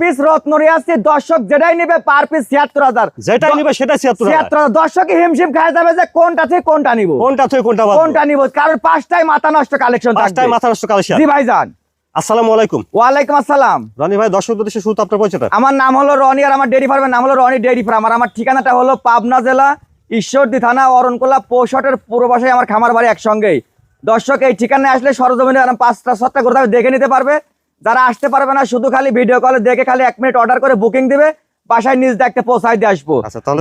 Piece রত্নরি আছে দর্শক যেটাই নেবে পার পিস ৭৬০০০, যেটাই নেবে সেটা ৭৬০০০। দর্শকই হিমশিম খায় যাবে যে কোনটা থেকে কোনটা নিব, কোনটা থেকে কোনটা বাদ কোনটা নিব, কারণ পাঁচটায় মাথা নষ্ট কালেকশন থাকবে। পাঁচটায় মাথা নষ্ট কালেকশন। জি ভাইজান, আসসালামু আলাইকুম। ওয়ালাইকুম আসসালাম। রনি ভাই, দর্শকদের উদ্দেশ্যে শুরুতে আপনার পরিচয়টা। আমার নাম হলো রনি, আর আমার ডেইরি ফার্মের নাম হলো রনি ডেইরি ফার্ম। আর আমার ঠিকানাটা হলো পাবনা জেলা ঈশ্বরদী থানা অরণকোলা পৌষটের পূর্ব পাশে আমার খামার বাড়ি একসঙ্গেই। দর্শক এই ঠিকানায় আসলে সরজমিনে 5টা 7টা করে দেখে নিতে পারবে। যারা আসতে পারবে না শুধু খালি ভিডিও কলে দেখে খালি 1 মিনিট অর্ডার করে বুকিং দিবে, বাসায় নিজ দেখতে পৌঁছায় দিয়ে আসবো।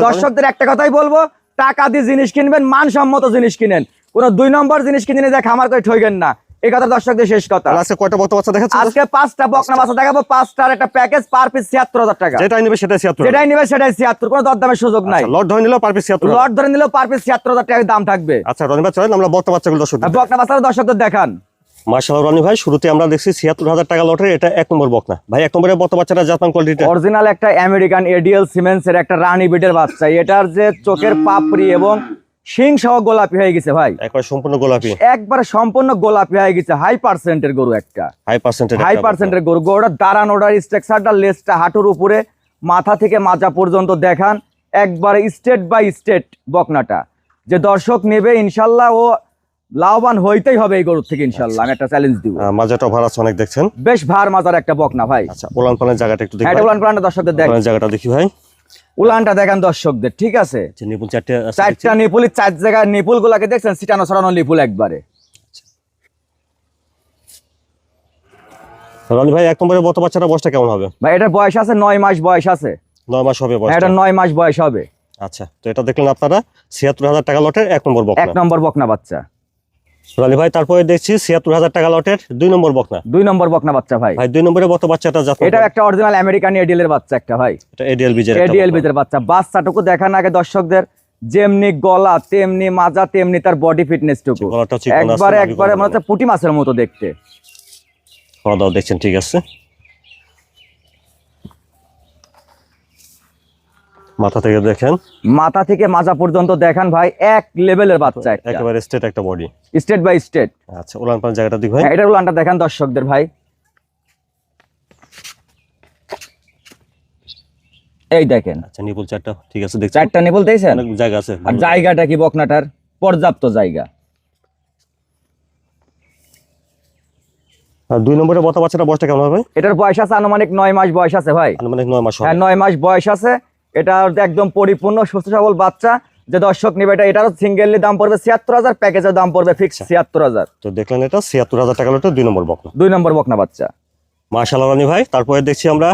দর্শকদের একটা কথাই বলবো, টাকা দিয়ে জিনিস কিনবেন, মানসম্মত জিনিস কিনেন, কোনো 2 নম্বর জিনিস কিনে নিয়ে খামার করে ঠইবেন না। এই কথা দর্শকদের শেষ কথা। আজকে কয়টা বকনা বাচ্চা দেখাচ্ছেন? আজকে 5টা বকনা বাচ্চা দেখাবো, 5টার একটা প্যাকেজ, পার পিস ৭৬০০০ টাকা। যেটাই নেবে সেটাই ৭৬০০০। যেটাই নেবে সেটাই ৭৬০০, কোনো দরদামের সুযোগ নাই। লট ধরে নিলেও পার পিস ৭৬০০০। লট ধরে নিলেও পার পিস ৭৬০০০ টাকা দাম থাকবে। আচ্ছা রনি ভাই, চলেন আমরা বকনা বাচ্চাগুলো দর্শকদের বকনা বাচ্চা দর্শকদের দেখান। মাশাআল্লাহ রনি ভাই, শুরুতে আমরা দেখছি ৭৬০০০ টাকা লটের এটা 1 নম্বর বকনা। ভাই 1 নম্বরের বকনা বাচ্চাটা জাপান কোয়ালিটি অরিজিনাল একটা আমেরিকান এডিএল সিমেন্স এর একটা রানী বিটের বাচ্চা। এটার যে চোখের পাপড়ি এবং শিং সহ গোলাপি হয়ে গেছে ভাই, একবার সম্পূর্ণ গোলাপি, একবারে সম্পূর্ণ গোলাপি হয়ে গেছে। হাই পার্সেন্টের গরু, একটা হাই পার্সেন্টের গরু। গরুটা দাঁড়ানোটার স্ট্রাকচারটা, লেজটা হাঁটুর উপরে, মাথা থেকে মাজা পর্যন্ত দেখান, একবারে স্টেট বাই স্টেট বকনাটা। যে দর্শক নেবে ইনশাল্লাহ ও লাভবান হইতেই হবে এই গরুর থেকে ইনশাল্লাহ। আমি একটা চ্যালেঞ্জ দিব। মাজাটা ভার আছে অনেক, দেখছেন বেশ ভার মাজার একটা বকনা ভাই। আচ্ছা উলান পালান জায়গাটা একটু দেখি। উলান পালানটা দর্শকদের দেখেন, জায়গাটা দেখি ভাই। উলানটা দেখান দর্শকদের, ঠিক আছে। নিপুল চারটা নিপুল, 4 জায়গায় নিপুল গুলাকে দেখছেন, সিটানো সরানো নিপুল একবারে। রনি ভাই 1 নম্বরের বকনা বাচ্চাটা বয়সটা কেমন হবে? ভাই এটার বয়স আছে 9 মাস বয়স আছে। 9 মাস হবে বয়স। এটা 9 মাস বয়স হবে। আচ্ছা, তো এটা দেখলেন আপনারা ৭৬০০০ টাকা লটের 1 নম্বর বকনা। 1 নম্বর বকনা বাচ্চা। রনি ভাই তারপরে দেখছি ৭৬০০০ টাকা লটের 2 নম্বর বকনা। 2 নম্বর বকনা বাচ্চা ভাই। ভাই 2 নম্বরের বকনা বাচ্চাটা জাপান, এটা একটা অরিজিনাল আমেরিকান এডিএল এর বাচ্চা একটা ভাই। এটা এডিএল বিজের বাচ্চা। বাচ্চাটুকু দেখান আগে দর্শকদের, যেমনি গলা তেমনি মাজা তেমনি তার বডি ফিটনেস টুকু একবারে মনে হচ্ছে পুঁটি মাছের মতো দেখতে। খাওয়া দাওয়া দেখছেন, ঠিক আছে। মাথা থেকে দেখেন, মাথা থেকে মাজা পর্যন্ত দেখান ভাই, এক লেভেলের বাচ্চা, একেবারে স্ট্রেট একটা বডি, স্টেট বাই স্টেট। আচ্ছা উলান পালান জায়গাটা দেখি ভাই। এটা উলানটা দেখান দর্শকদের ভাই, এই দেখেন। আচ্ছা নিপুল চারটা, ঠিক আছে, দেখছেন 4টা নিপুল দেখছেন, অনেক জায়গা আছে। আর জায়গাটা কি বকনাটার পর্যাপ্ত জায়গা। আর 2 নম্বরের বকনা বাচ্চাটা বয়সটা কেমন হবে? এটার বয়স আছে আনুমানিক 9 মাস বয়স আছে ভাই। আনুমানিক 9 মাস হবে। হ্যাঁ 9 মাস বয়স আছে। এটা একদম পরিপূর্ণ সুস্থ সবল বাচ্চা। যে দর্শক নেবে এটারও সিঙ্গেললি দাম পড়বে ৭৬০০০, প্যাকেজের দাম পড়বে ফিক্স ৭৬০০০। তো দেখলেন এটা ৭৬০০০ টাকা লটের 2 নম্বর বকনা। 2 নম্বর বকনা বাচ্চা। মাশাআল্লাহ রনি ভাই, তারপরে দেখছি আমরা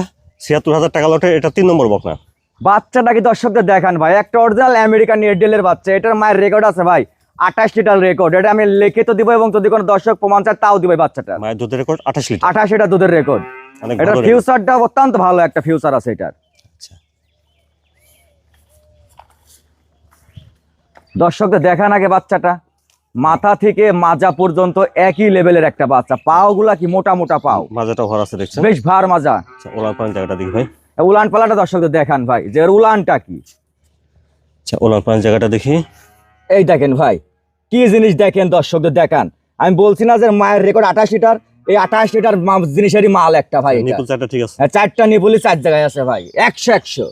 ৭৬০০০ টাকা লটের এটা 3 নম্বর বকনা। বাচ্চাটা কি দর্শকদের দেখান ভাই, একটা অরিজিনাল আমেরিকান এডিএল বাচ্চা। এটার মায়ের রেকর্ড আছে ভাই 28 লিটার রেকর্ড। এটা আমি লিখিত দিব এবং যদি কোনো দর্শক প্রমাণ চায় তাও দিব। বাচ্চাটা মায়ের দুধের রেকর্ড 28 লিটার। 28 লিটার দুধের রেকর্ড। এটার ফিউচারটা অত্যন্ত ভালো একটা ফিউচার আছে এটার। আচ্ছা দর্শকদের দেখান আগে বাচ্চাটা, মাথা থেকে মাজা পর্যন্ত একই লেভেলের একটা বাচ্চা। পাও গুলা কি মোটা মোটা পাও, মাজাটা ভর আছে দেখছেন, বেশ ভার মাজা। আচ্ছা উলান পালান জায়গাটা দেখি ভাই। উলান পালাটা দর্শকদের দেখান ভাই, যে উলানটা কি। আচ্ছা উলান পালান জায়গাটা দেখি, এই দেখেন ভাই, কি জিনিস দেখেন দর্শকদের দেখান। আমি বলছি না যে মায়ের রেকর্ড 28 লিটার, এই 28 লিটার জিনিসেরই মাল একটা ভাই। নিপুল চারটা, ঠিক আছে। 4টা নিপুলি 4 জায়গায় আছে ভাই, 100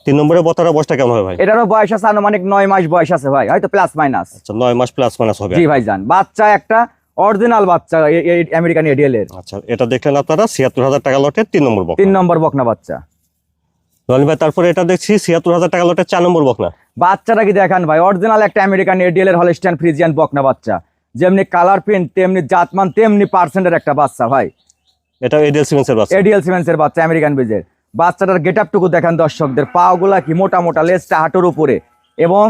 3 নম্বরের বকনার বয়সটা কেমন হবে ভাই? এটারও বয়স আছে আনুমানিক 9 মাস বয়স আছে ভাই, হয়তো প্লাস মাইনাস। আচ্ছা 9 মাস প্লাস মাইনাস হবে। জি ভাইজান, বাচ্চা একটা অরিজিনাল বাচ্চা আমেরিকান এডিএল এর। আচ্ছা এটা দেখলেন আপনারা ৭৬০০০ টাকা লটের 3 নম্বর বকনা। 3 নম্বর বকনা বাচ্চা। রনি ভাই তারপরে এটা দেখছি ৭৬০০০ টাকা লটের 4 নম্বর বকনা। বাচ্চাটা কি দেখান ভাই, অরিজিনাল একটা আমেরিকান এডিএল এর হলস্টাইন ফ্রিজিয়ান বকনা বাচ্চা। যেমনি কালার প্রিন্ট তেমনি জাতমান তেমনি পার্সেন্টের একটা বাচ্চা ভাই। এটা এডিএল সিমেন্সের বাচ্চা। এডিএল সিমেন্সের বাচ্চা, আমেরিকান বীজের। বাচ্চাটার গেটআপটুকু দেখান দর্শকদের, পা গুলা কি মোটা মোটা, লেজটা হাঁটুর উপরে এবং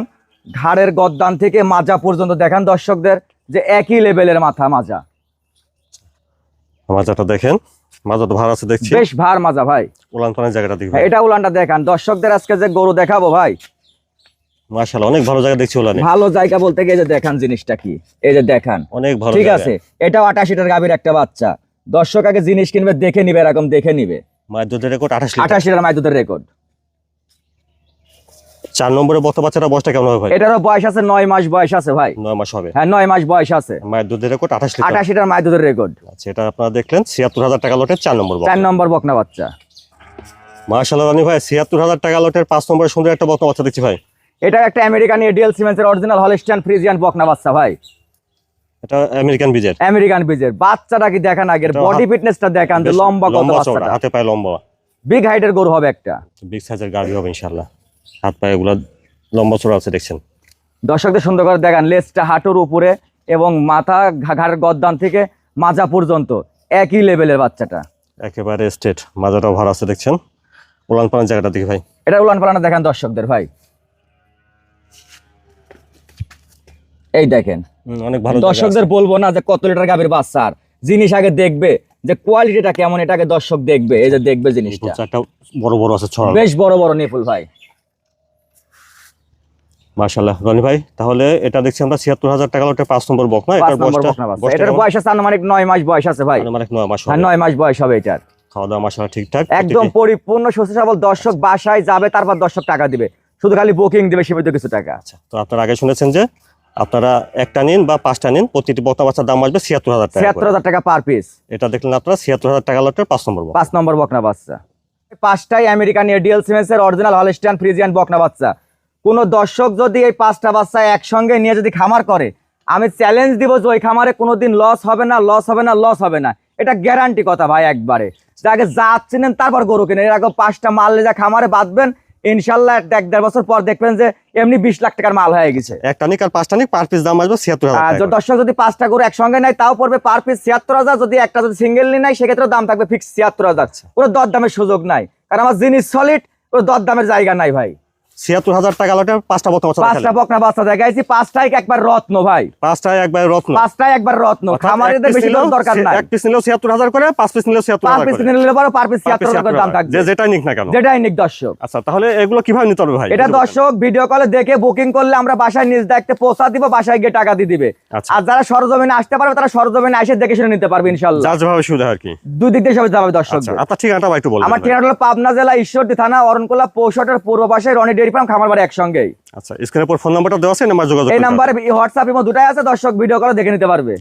ঘাড়ের গদ্দান থেকে মাজা পর্যন্ত দেখান দর্শকদের, যে একই লেভেলের মাথা মাজা। মাজাটা দেখেন, মাজাটা ভার আছে দেখছি, বেশ ভার মাজা ভাই। উলান পালান জায়গাটা দেখি। এটা উলানটা দেখান দর্শকদের, আজকে যে গরু দেখাবো ভাই মাশাআল্লাহ অনেক ভালো জায়গা দেখছি উলানে। ভালো জায়গা বলতে গিয়ে যে দেখান জিনিসটা কি, এই যে দেখান অনেক ভালো, ঠিক আছে। এটাও 28 লিটার গাভীর একটা বাচ্চা। দর্শক আগে জিনিস কিনবে দেখে নিবে, এরকম দেখে নিবে। মায়ের দুধের রেকর্ড 28 লিটার। 28 লিটার মায়ের দুধের রেকর্ড। 4 নম্বরে বক্তা বাচ্চাটা বয়সটা কেমন হবে ভাই? এটারও বয়স আছে 9 মাস বয়স আছে ভাই। 9 মাস হবে। হ্যাঁ 9 মাস বয়স আছে। মায়ের দুধের রেকর্ড 28 লিটার। 28 লিটার মায়ের দুধের রেকর্ড। আচ্ছা, এটা আপনারা দেখলেন 76000 টাকা লটের 4 নম্বর বকনা। 4 নম্বর বকনা বাচ্চা। মাশাআল্লাহ রনি ভাই, 76000 টাকা লটের 5 নম্বরে সুন্দর একটা বকনা বাচ্চা দেখছি ভাই। এটা একটা আমেরিকান এডিএল সিমেন্সের অরিজিনাল হলস্টিয়ান ফ্রিজিয়ান বকনা বাচ্চা ভাই। এটা আমেরিকান বিজের। আমেরিকান বিজের বাচ্চাটা কি দেখেন, আগের বডি ফিটনেসটা দেখেন, যে লম্বা কত বাচ্চাটা, হাতে পায়ে লম্বা, বিগ হাইটের গরু হবে একটা, বিগ সাইজের গাড়ি হবে ইনশাআল্লাহ। হাত পায়ে এগুলো লম্বা চড়া আছে দেখছেন। দর্শকদের সুন্দর করে দেখান, লেজটা হাঁটুর উপরে এবং মাথা ঘাড়ের গদ্দান থেকে মাজা পর্যন্ত একই লেভেলের বাচ্চাটা, একেবারে স্ট্রেট, মাজাটাও ভার আছে দেখছেন। উলান পালান জায়গাটা দেখি ভাই, এটা উলান পালানা দেখেন দর্শকদের ভাই, এই দেখেন। অনেক ভালো। দর্শকদের বলবো না যে কত লিটার গাভীর বাচ্চা, আর জিনিস আগে দেখবে যে কোয়ালিটিটা কেমন, এটাকে দর্শক দেখবে, এই যে দেখবে জিনিসটা একটা বড় বড় আছে ছড়ানো, বেশ বড় বড় নিপুল ভাই। মাশাআল্লাহ রনি ভাই, তাহলে এটা দেখছি আমরা 76000 টাকা লটের 5 নম্বর বকনা। এটার বয়সটা, এটার বয়স আছে আনুমানিক 9 মাস বয়স আছে ভাই। আনুমানিক 9 মাস হ্যাঁ হবে। 9 মাস বয়স হবে এটার। খাওয়া দাওয়া মাশাআল্লাহ ঠিকঠাক, একদম পরিপূর্ণ সুস্থ সবল। দর্শক বাসায় যাবে, তারপর দর্শক টাকা দিবে, শুধু খালি বুকিং দিবে সীমিত কিছু টাকা। আচ্ছা, তো আপনারা আগে শুনেছেন যে আপনারা একটা নিন বা 5টা নিন, প্রতিটি বকনা বাচ্চার দাম আসবে 76000 টাকা। 76000 টাকা পার পিস। এটা দেখলেন আপনারা 76000 টাকা লটের 5 নম্বর বকনা। 5 নম্বর বকনা বাচ্চা। 5টাই আমেরিকান এডিএল সিমেন্সের অরিজিনাল হলস্টিয়ান ফ্রিজিয়ান বকনা বাচ্চা। কোন দর্শক যদি এই 5টা বাচ্চা একসঙ্গে নিয়ে যদি খামার করে, আমি চ্যালেঞ্জ দিব যে ওই খামারে কোনোদিন লস হবে না, লস হবে না, লস হবে না, এটা গ্যারান্টি কথা ভাই একবারে। আগে জাত চিনেন তারপর গরু কিনেন, এর আগে 5টা মাল যা খামারে বাঁধবেন, ইনশাল্লাহ 1-1.5 বছর পর দেখবেন যে এমনি 20 লাখ টাকার মাল হয়ে গেছে। একটা নিক আর 5টা নিক, পার পিস দাম আসবে 76000 আর টাকা। দর্শক যদি 5টা গরু একসঙ্গে নেয় তাও পড়বে পার পিস 76000। যদি একটা যদি সিঙ্গেল নেয় সেক্ষেত্রে দাম থাকবে ফিক্স 76000। কোনো দর দামের সুযোগ নাই, কারণ আমার জিনিস সলিড, কোনো দর দামের জায়গা নাই ভাই। 76000 টাকা লটের 5টা বকনা বাচ্চা 5টা বকনা বাচ্চা দেখাইছি, 5টাই একবার রত্ন ভাই। 5টাই একবার রত্ন। 5টাই একবার রত্ন, খামারিদের বেশি দরকার নাই। এক পিস নিলেও 76000 করে, 5 পিস নিলেও 76000 5 পিস করে। নিলে পরে পার পিস 76000 করে দাম থাকবে, যে যেটা নিক না কেন, যেটাই নিক দর্শক। আচ্ছা, তাহলে এগুলো কিভাবে নিতে হবে ভাই? এটা দর্শক ভিডিও কলে দেখে বুকিং করলে আমরা বাসায় নিজ দায়িত্বে পৌঁছা দিব, বাসায় গিয়ে টাকা দিয়ে দিবে। আচ্ছা। আর যারা সরজমিনে আসতে পারবে তারা সরজমিনে এসে দেখে শুনে নিতে পারবে ইনশাআল্লাহ। যার যেভাবে সুবিধা আর কি, দুই দিক দিয়ে সবাই যাবে দর্শক। আচ্ছা, আপনার ঠিকানাটা ভাই একটু বলুন। আমার ঠিকানা হলো পাবনা জেলা ঈশ্বরদী থানা অরণকোলা পৌষটের পূর্ব পাশে রনি ডেইরি ফার্ম, খামার বাড়ি একসঙ্গেই। আচ্ছা, স্ক্রিনের উপর ফোন নাম্বারটা দেওয়া আছে, নাম্বার যোগাযোগ এই করতে হবে। নাম্বারে হোয়াটসঅ্যাপ ইমো দুটাই আছে, দর্শক ভিডিও কলে দেখে নিতে পারবে।